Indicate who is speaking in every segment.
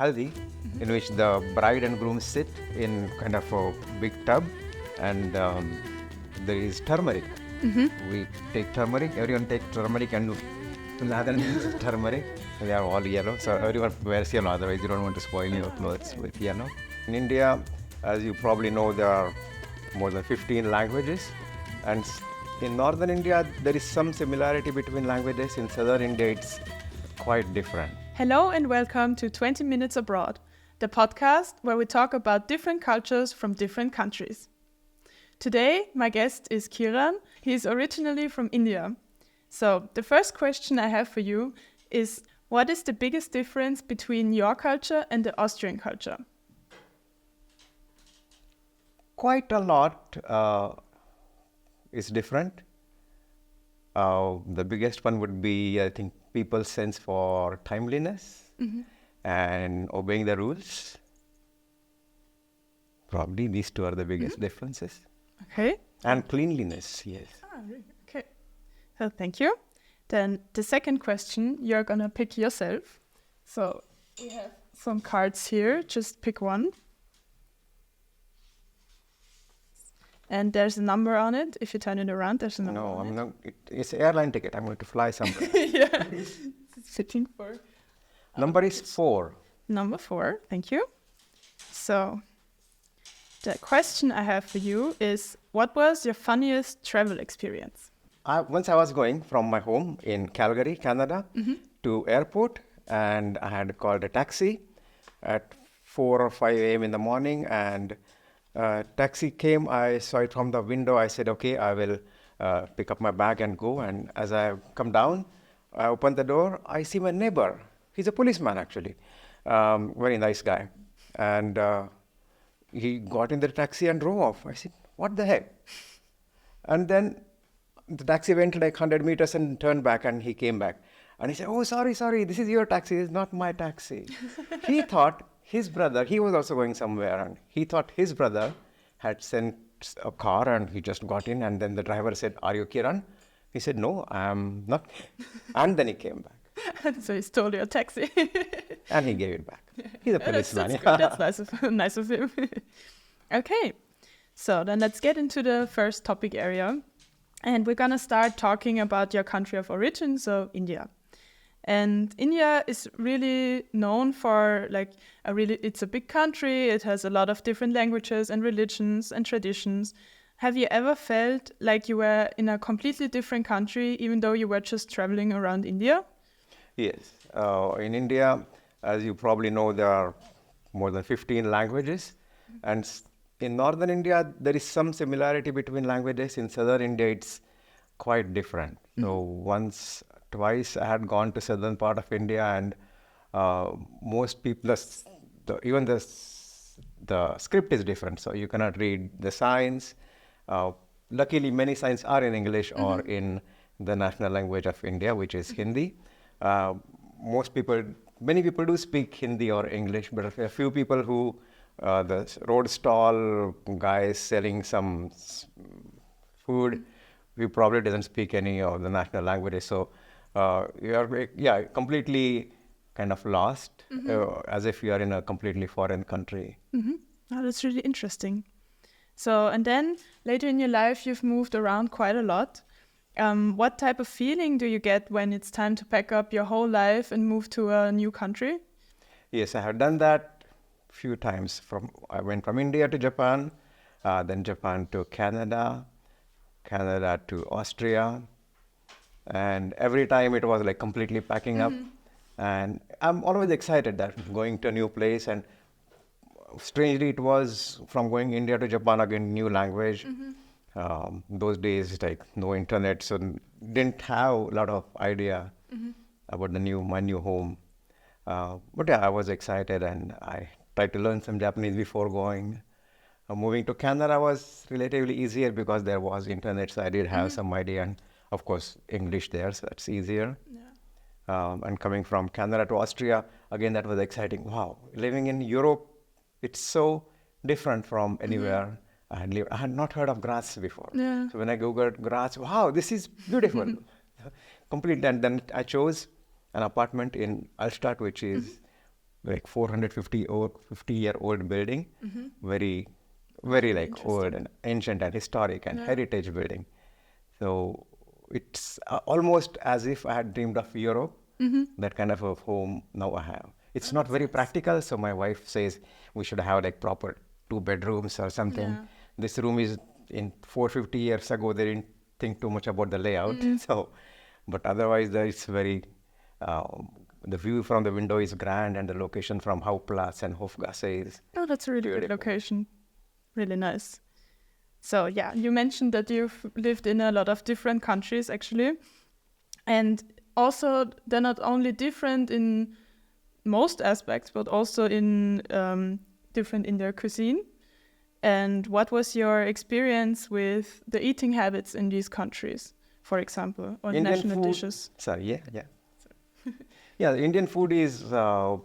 Speaker 1: haldi, in which the bride and groom sit in kind of a big tub, and there is turmeric. We take turmeric, everyone take turmeric and lather turmeric. They are all yellow, so everyone wears yellow, otherwise you don't want to spoil your clothes with yellow. In India, as you probably know, there are more than 15 languages, and in northern India, there is some similarity between languages. In southern India, it's quite different.
Speaker 2: Hello and welcome to 20 Minutes Abroad, the podcast where we talk about different cultures from different countries. Today, my guest is Kiran. He is originally from India. So, the first question I have for you is, what is the biggest difference between your culture and the Austrian culture?
Speaker 1: Quite a lot is different. The biggest one would be, I think, people's sense for timeliness and obeying the rules. Probably these two are the biggest differences.
Speaker 2: Okay.
Speaker 1: And cleanliness, yes.
Speaker 2: Really? Okay. So, thank you. Then the second question, you're gonna pick yourself. So, we have some cards here. Just pick one. And there's a number on it. If you turn it around, there's a number
Speaker 1: No,
Speaker 2: on
Speaker 1: I'm
Speaker 2: it.
Speaker 1: not. It's an airline ticket. I'm going to fly somewhere.
Speaker 2: Yeah. It's fitting for...
Speaker 1: Number is 4.
Speaker 2: Number 4, thank you. So, the question I have for you is, what was your funniest travel experience?
Speaker 1: Once I was going from my home in Calgary, Canada, to airport, and I had called a taxi at 4 or 5 a.m. in the morning, and taxi came. I saw it from the window. I said, okay, I will pick up my bag and go. And as I come down, I open the door. I see my neighbor. He's a policeman, actually. Very nice guy. And he got in the taxi and drove off. I said, what the heck? And then the taxi went like 100 meters and turned back, and he came back. And he said, oh, sorry, this is your taxi. It's not my taxi. He thought his brother, he was also going somewhere, and he thought his brother had sent a car, and he just got in, and then the driver said, are you Kiran? He said, no, I'm not. And then he came back.
Speaker 2: So he stole your taxi.
Speaker 1: And he gave it back. He's a policeman.
Speaker 2: That's nice of him. Okay, so then let's get into the first topic area. And we're gonna start talking about your country of origin, so India. And India is really known for it's a big country. It has a lot of different languages and religions and traditions. Have you ever felt like you were in a completely different country, even though you were just traveling around India?
Speaker 1: Yes. In India, as you probably know, there are more than 15 languages. And in northern India, there is some similarity between languages. In southern India, it's quite different. So twice I had gone to southern part of India, and most people, even the script is different. So you cannot read the signs. Luckily, many signs are in English or in the national language of India, which is Hindi. Many people do speak Hindi or English, but a few people who, the road stall guys selling some food, he probably doesn't speak any of the national languages. So you are, completely kind of lost, as if you are in a completely foreign country.
Speaker 2: Oh, that's really interesting. So, and then later in your life, you've moved around quite a lot. What type of feeling do you get when it's time to pack up your whole life and move to a new country?
Speaker 1: Yes, I have done that a few times. I went from India to Japan, then Japan to Canada to Austria. And every time it was like completely packing up. And I'm always excited that I'm going to a new place. And strangely, it was from going India to Japan, again, new language. Those days, like no internet, so didn't have a lot of idea about my new home. But yeah, I was excited, and I tried to learn some Japanese before going. Moving to Canada was relatively easier because there was internet, so I did have some idea, and of course English there, so that's easier. Yeah. And coming from Canada to Austria, again, that was exciting. Wow, living in Europe, it's so different from anywhere I had not heard of Graz before.
Speaker 2: Yeah.
Speaker 1: So when I googled Graz, wow, this is beautiful. Completely. And then I chose an apartment in Altstadt, which is like 50-year-old building, very, very like old and ancient and historic and heritage building. So it's almost as if I had dreamed of Europe, that kind of a home now I have. It's not very practical, so my wife says we should have like proper 2 bedrooms or something.
Speaker 2: Yeah.
Speaker 1: This room is in 450 years ago, they didn't think too much about the layout. So, but otherwise there is very, the view from the window is grand and the location from Hauptplatz and Hofgasse is
Speaker 2: Oh, that's a really good
Speaker 1: beautiful.
Speaker 2: location. Really nice. So yeah, you mentioned that you've lived in a lot of different countries actually. And also they're not only different in most aspects, but also in different in their cuisine. And what was your experience with the eating habits in these countries, for example, or
Speaker 1: Indian
Speaker 2: national
Speaker 1: food,
Speaker 2: dishes?
Speaker 1: Sorry, yeah. Yeah, the Indian food is, I'm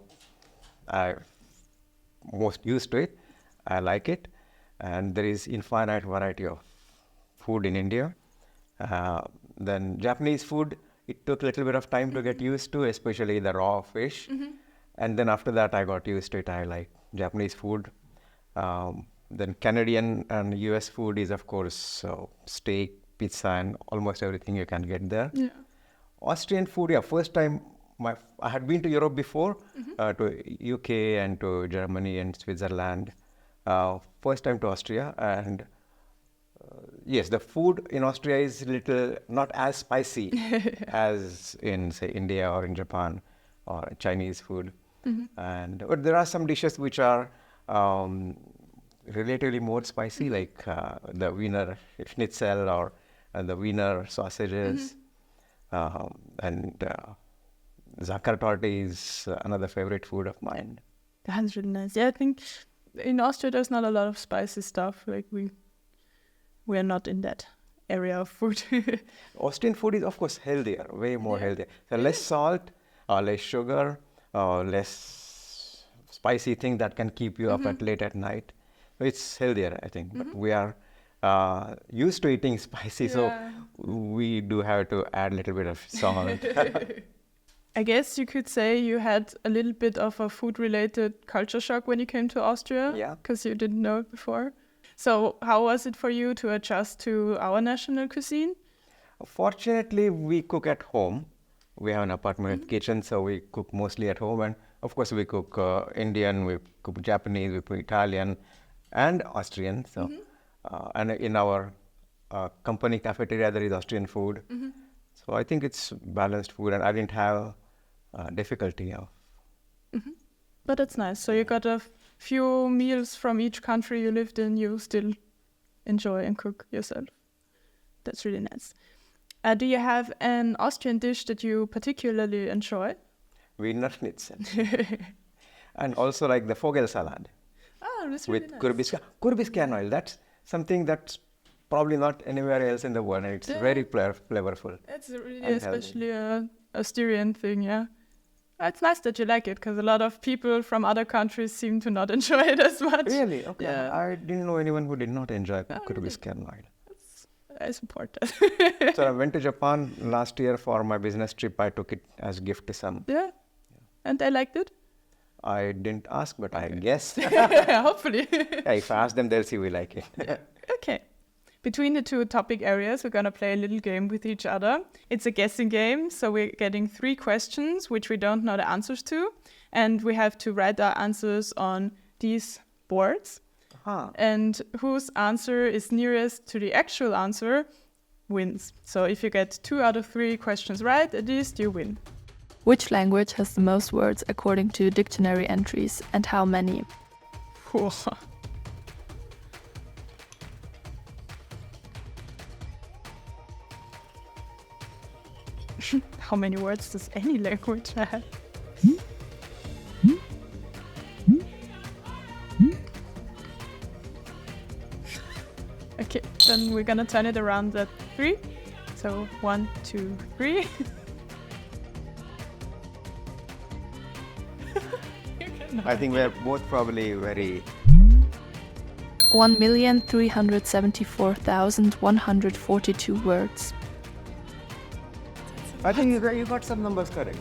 Speaker 1: most used to it. I like it. And there is infinite variety of food in India. Then Japanese food, it took a little bit of time to get used to, especially the raw fish. And then after that, I got used to it. I like Japanese food. Then Canadian and US food is, of course, steak, pizza, and almost everything you can get there.
Speaker 2: Yeah.
Speaker 1: Austrian food, yeah, first time I had been to Europe before, to UK and to Germany and Switzerland. First time to Austria, and yes, the food in Austria is little not as spicy as in say India or in Japan or Chinese food. And but there are some dishes which are relatively more spicy, like the Wiener Schnitzel or the Wiener sausages, and Zuckertorte is another favorite food of mine.
Speaker 2: That's really nice. Yeah, I think in Austria there's not a lot of spicy stuff. Like we are not in that area of food.
Speaker 1: Austrian food is of course healthier, way more healthier. So less salt, less sugar, less spicy thing that can keep you up at late at night. So it's healthier, I think. But we are used to eating spicy, so we do have to add a little bit of salt.
Speaker 2: I guess you could say you had a little bit of a food-related culture shock when you came to Austria.
Speaker 1: Yeah.
Speaker 2: Because you didn't know it before. So how was it for you to adjust to our national cuisine?
Speaker 1: Fortunately, we cook at home. We have an apartment with kitchen, so we cook mostly at home. And of course, we cook Indian, we cook Japanese, we cook Italian, and Austrian. So, and in our company cafeteria, there is Austrian food. So I think it's balanced food, and I didn't have difficulty of.
Speaker 2: But that's nice. So you got a few meals from each country you lived in, you still enjoy and cook yourself. That's really nice. Do you have an Austrian dish that you particularly enjoy?
Speaker 1: Wiener Schnitzel. And also like the Vogel salad
Speaker 2: Oh, that's really
Speaker 1: with
Speaker 2: nice.
Speaker 1: Kürbiskern oil. That's something that's probably not anywhere else in the world, and it's very flavorful.
Speaker 2: It's really
Speaker 1: and
Speaker 2: especially a Styrian thing, yeah. It's nice that you like it, because a lot of people from other countries seem to not enjoy it as much.
Speaker 1: Really? Okay.
Speaker 2: Yeah.
Speaker 1: I didn't know anyone who did not enjoy Kürbiskern oil.
Speaker 2: I support that.
Speaker 1: So I went to Japan last year for my business trip. I took it as gift to some.
Speaker 2: Yeah. And they liked it?
Speaker 1: I didn't ask, but I guess.
Speaker 2: Hopefully.
Speaker 1: Yeah, if I ask them, they'll see we like it.
Speaker 2: Okay. Between the two topic areas, we're going to play a little game with each other. It's a guessing game, so we're getting 3 questions which we don't know the answers to, and we have to write our answers on these boards. And whose answer is nearest to the actual answer wins. So if you get 2 out of 3 questions right, at least you win.
Speaker 3: Which language has the most words according to dictionary entries, and how many?
Speaker 2: How many words does any language have? Okay, then we're gonna turn it around at 3. So 1, 2, 3.
Speaker 1: I think we're both probably very.
Speaker 3: 1,374,142 words.
Speaker 1: I think you got some numbers correct.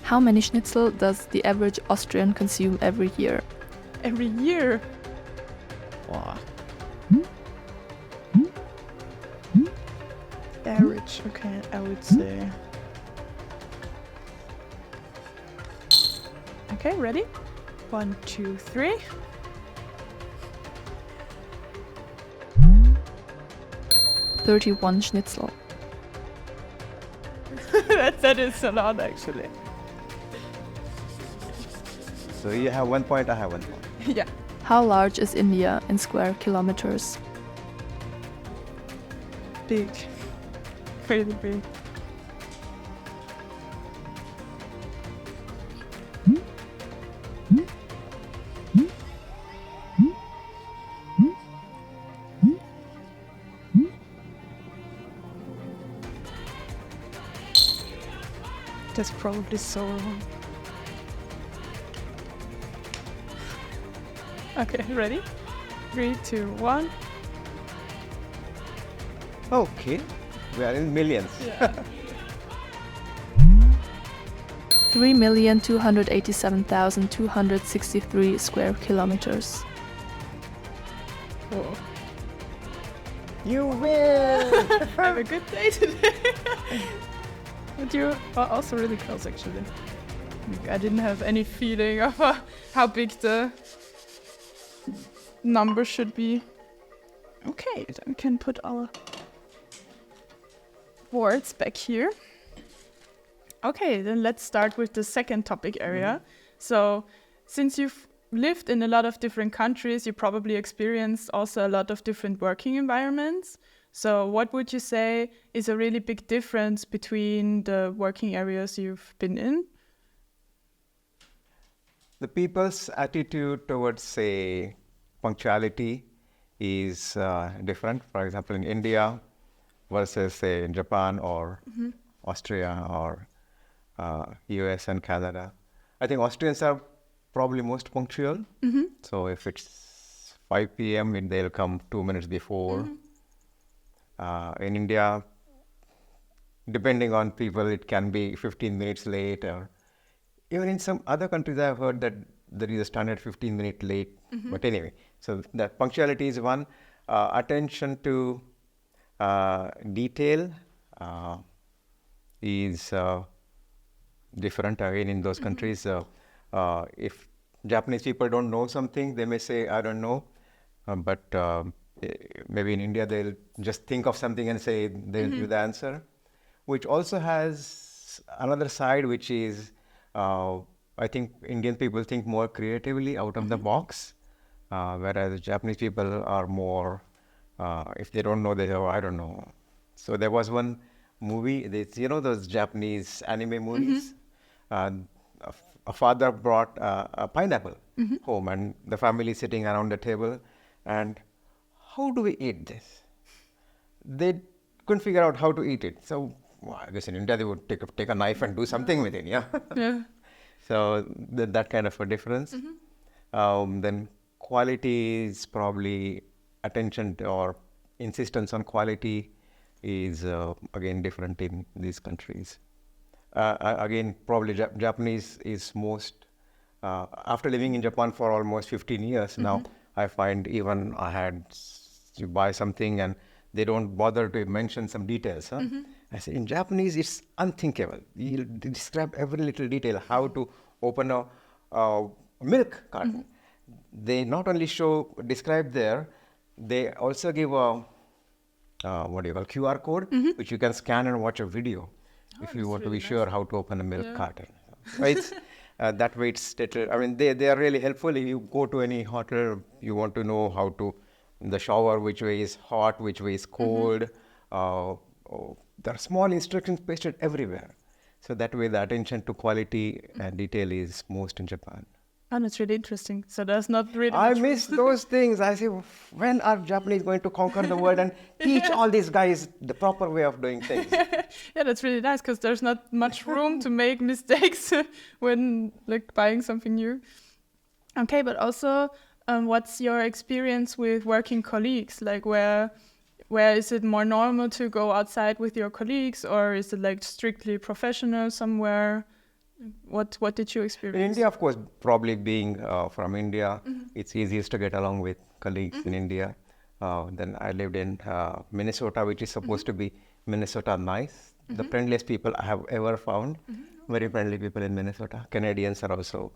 Speaker 3: How many schnitzel does the average Austrian consume every year?
Speaker 2: Every year. Wow. Average, okay, I would say. Okay, ready? 1, 2, 3.
Speaker 3: $31 schnitzel.
Speaker 2: that is a lot, actually.
Speaker 1: So you have 1 point, I have 1 point.
Speaker 2: Yeah.
Speaker 3: How large is India in square kilometers?
Speaker 2: Big. Really big. That's probably so wrong. Okay, ready? 3, 2, 1.
Speaker 1: Okay, we are in millions.
Speaker 2: Yeah.
Speaker 3: 3,287,263 square kilometers.
Speaker 2: Whoa.
Speaker 1: You win!
Speaker 2: Have a good day today. But you are also really close, actually. I didn't have any feeling of how big the number should be. Okay, then we can put our boards back here. Okay, then let's start with the second topic area. So, since you've lived in a lot of different countries, you probably experienced also a lot of different working environments. So what would you say is a really big difference between the working areas you've been in?
Speaker 1: The people's attitude towards, say, punctuality is different. For example, in India versus, say, in Japan or Austria or US and Canada. I think Austrians are probably most punctual. So if it's 5 p.m., they'll come 2 minutes before. In India, depending on people, it can be 15 minutes late. Or even in some other countries, I've heard that there is a standard 15-minute late. But anyway, so that punctuality is one. Attention to detail is different again in those countries. If Japanese people don't know something, they may say, I don't know. But maybe in India, they'll just think of something and say they'll give the answer, which also has another side, which is I think Indian people think more creatively out of the box, whereas Japanese people are more, if they don't know, they say, oh, I don't know. So there was one movie, those Japanese anime movies? A father brought a pineapple home and the family sitting around the table and how do we eat this? They couldn't figure out how to eat it. So I guess in India they would take a knife and do something with it, yeah?
Speaker 2: Yeah.
Speaker 1: So that kind of a difference. Then quality is probably attention to, or insistence on quality is again different in these countries. Again, probably Japanese is most, after living in Japan for almost 15 years now, I find even you buy something and they don't bother to mention some details. I say in Japanese, it's unthinkable. You describe every little detail, how to open a milk carton. They not only describe there, they also give a QR code, which you can scan and watch a video if you want to be sure how to open a milk carton. So it's that way it's stated. I mean, they are really helpful. If you go to any hotel, you want to know how to, the shower, which way is hot, which way is cold. There are small instructions pasted everywhere. So that way the attention to quality and detail is most in Japan.
Speaker 2: And it's really interesting. So there's not really
Speaker 1: I
Speaker 2: much
Speaker 1: miss those things. I say, when are Japanese going to conquer the world and teach all these guys the proper way of doing things?
Speaker 2: Yeah, that's really nice because there's not much room to make mistakes when buying something new. Okay, but also, what's your experience with working colleagues? Where is it more normal to go outside with your colleagues, or is it strictly professional somewhere? What did you
Speaker 1: In
Speaker 2: experience?
Speaker 1: India, of course, probably being from India, it's easiest to get along with colleagues in India. Then I lived in Minnesota, which is supposed to be Minnesota nice. The friendliest people I have ever found. Very friendly people in Minnesota. Canadians are also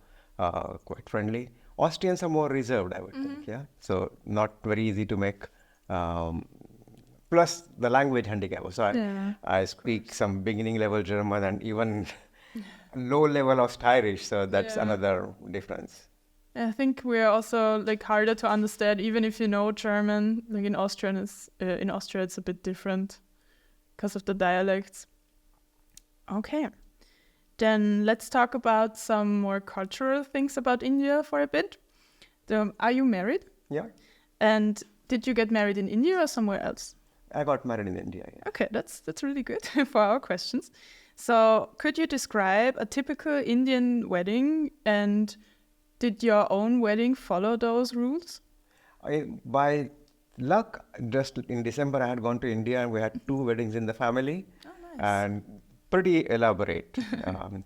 Speaker 1: quite friendly. Austrians are more reserved, I would think. Yeah, so not very easy to make. Um, Plus the language handicap. So
Speaker 2: Yeah,
Speaker 1: I speak some beginning level German and even low level of Irish. So that's
Speaker 2: Yeah.
Speaker 1: another difference.
Speaker 2: I think we're also like harder to understand, even if you know German. Like in in Austria, it's a bit different because of the dialects. Okay, then let's talk about some more cultural things about India for a bit. Are you married?
Speaker 1: Yeah,
Speaker 2: And did you get married in India or somewhere else?
Speaker 1: I got married in India. Yeah.
Speaker 2: Okay, that's really good for our questions. So, could you describe a typical Indian wedding, and did your own wedding follow those rules?
Speaker 1: By luck, just in December, I had gone to India and we had two weddings in the family.
Speaker 2: Oh, nice.
Speaker 1: And pretty elaborate.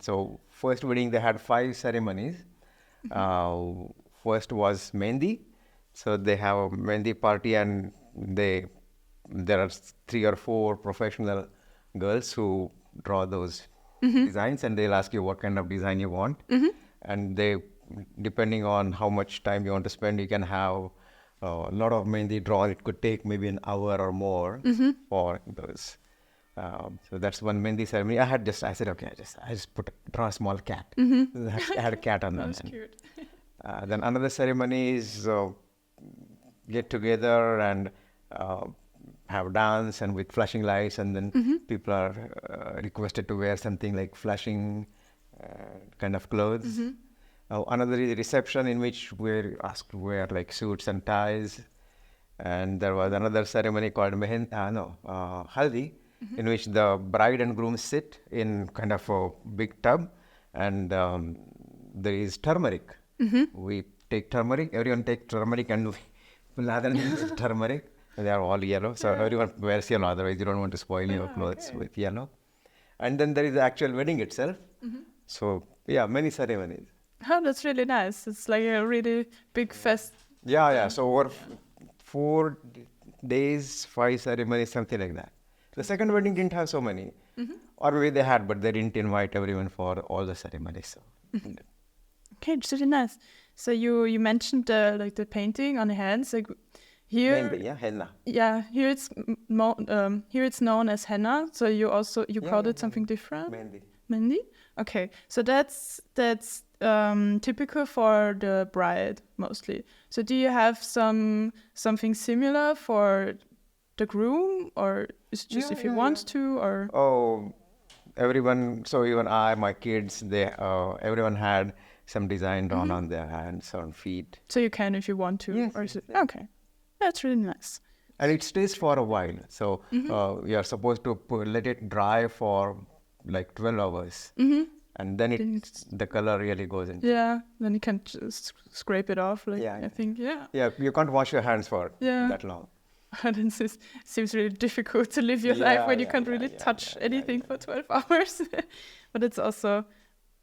Speaker 1: So first wedding, they had 5 ceremonies. Uh, First was Mehndi. So they have a Mehndi party and there are 3 or 4 professional girls who draw those designs and they'll ask you what kind of design you want. And they, depending on how much time you want to spend, you can have a lot of Mehndi drawn. It could take maybe an hour or more for those. So that's one Mehndi ceremony. I said, okay, I just draw a small cat. I had a cat on
Speaker 2: That
Speaker 1: them.
Speaker 2: was cute.
Speaker 1: Then another ceremony is get together and have dance and with flashing lights, and then people are requested to wear something like flashing kind of clothes. Another is reception in which we're asked to wear like suits and ties. And there was another ceremony called Haldi, in which the bride and groom sit in kind of a big tub, and there is turmeric. We take turmeric, everyone take turmeric and we lather in turmeric. They are all yellow, so everyone wears yellow, otherwise you don't want to spoil your clothes with yellow. And then there is the actual wedding itself. So yeah, many ceremonies.
Speaker 2: Oh, that's really nice. It's like a really big fest.
Speaker 1: Yeah. So over 4 days, 5 ceremonies, something like that. The second wedding didn't have so many, or maybe they had, but they didn't invite everyone for all the ceremonies. So
Speaker 2: Okay, it's really nice. So you mentioned the painting on the hands. Like here,
Speaker 1: Mehndi, yeah, henna.
Speaker 2: yeah, here here it's known as henna. So you called
Speaker 1: Yeah,
Speaker 2: it something different.
Speaker 1: Mehndi.
Speaker 2: Mehndi? Okay, so that's typical for the bride mostly. So do you have something similar for the groom, or is it just if he wants to, or
Speaker 1: Oh, everyone. So even I, my kids, everyone had some design drawn on their hands, on feet,
Speaker 2: so you can if you want to,
Speaker 1: Yes,
Speaker 2: or is
Speaker 1: yes,
Speaker 2: it okay? That's really nice.
Speaker 1: and it stays for a while. So you are supposed to let it dry for like 12 hours, and then the color really goes in.
Speaker 2: Yeah, then you can just scrape it off. Like
Speaker 1: Yeah,
Speaker 2: I think, yeah.
Speaker 1: Yeah, you can't wash your hands for
Speaker 2: Yeah.
Speaker 1: that long.
Speaker 2: And it seems really difficult to live your life when you can't really touch anything for 12 hours. But it's also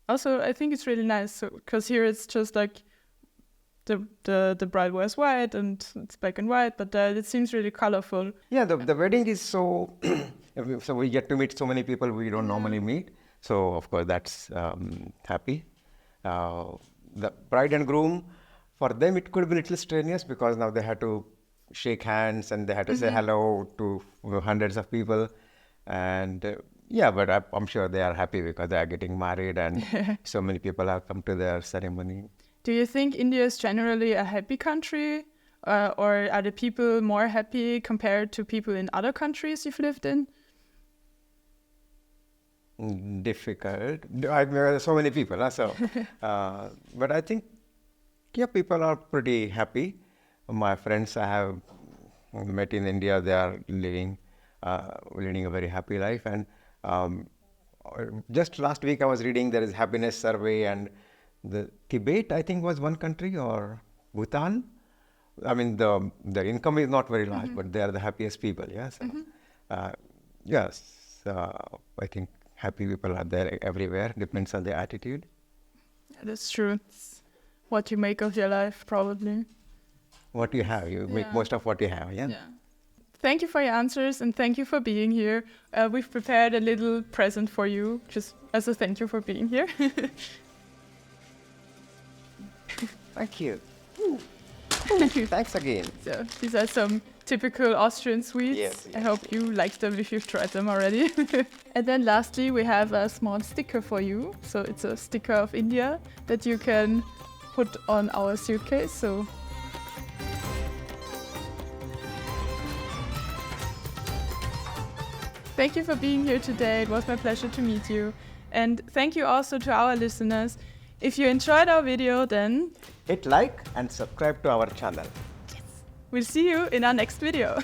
Speaker 2: I think it's really nice because here it's just like the bride wears white and it's black and white, but it seems really colorful.
Speaker 1: Yeah, the wedding is so so we get to meet so many people we don't normally meet. So of course that's happy. The bride and groom, for them it could be a little strenuous because now they had to shake hands and they had to say hello to hundreds of people, and but I'm sure they are happy because they are getting married and so many people have come to their ceremony.
Speaker 2: Do you think India is generally a happy country, or are the people more happy compared to people in other countries you've lived in?
Speaker 1: Difficult. There are so many people, so but I think people are pretty happy. My friends I have met in India, they are leading a very happy life. And just last week I was reading there is happiness survey, and the Tibet I think was one country, or Bhutan. I mean their income is not very large, but they are the happiest people. Yeah. So, yes, I think happy people are there everywhere. Depends on the attitude.
Speaker 2: That's true. It's what you make of your life, probably.
Speaker 1: What you have, you make
Speaker 2: Yeah.
Speaker 1: most of what you have. Yeah.
Speaker 2: Thank you for your answers and thank you for being here. We've prepared a little present for you, just as a thank you for being here.
Speaker 1: Thank you. Thanks again.
Speaker 2: So these are some typical Austrian sweets.
Speaker 1: Yes,
Speaker 2: I
Speaker 1: yes,
Speaker 2: hope you like them if you've tried them already. And then lastly, we have a small sticker for you. So it's a sticker of India that you can put on our suitcase. So thank you for being here today. It was my pleasure to meet you. And thank you also to our listeners. If you enjoyed our video, then
Speaker 1: Hit like and subscribe to our channel.
Speaker 2: we'll see you in our next video.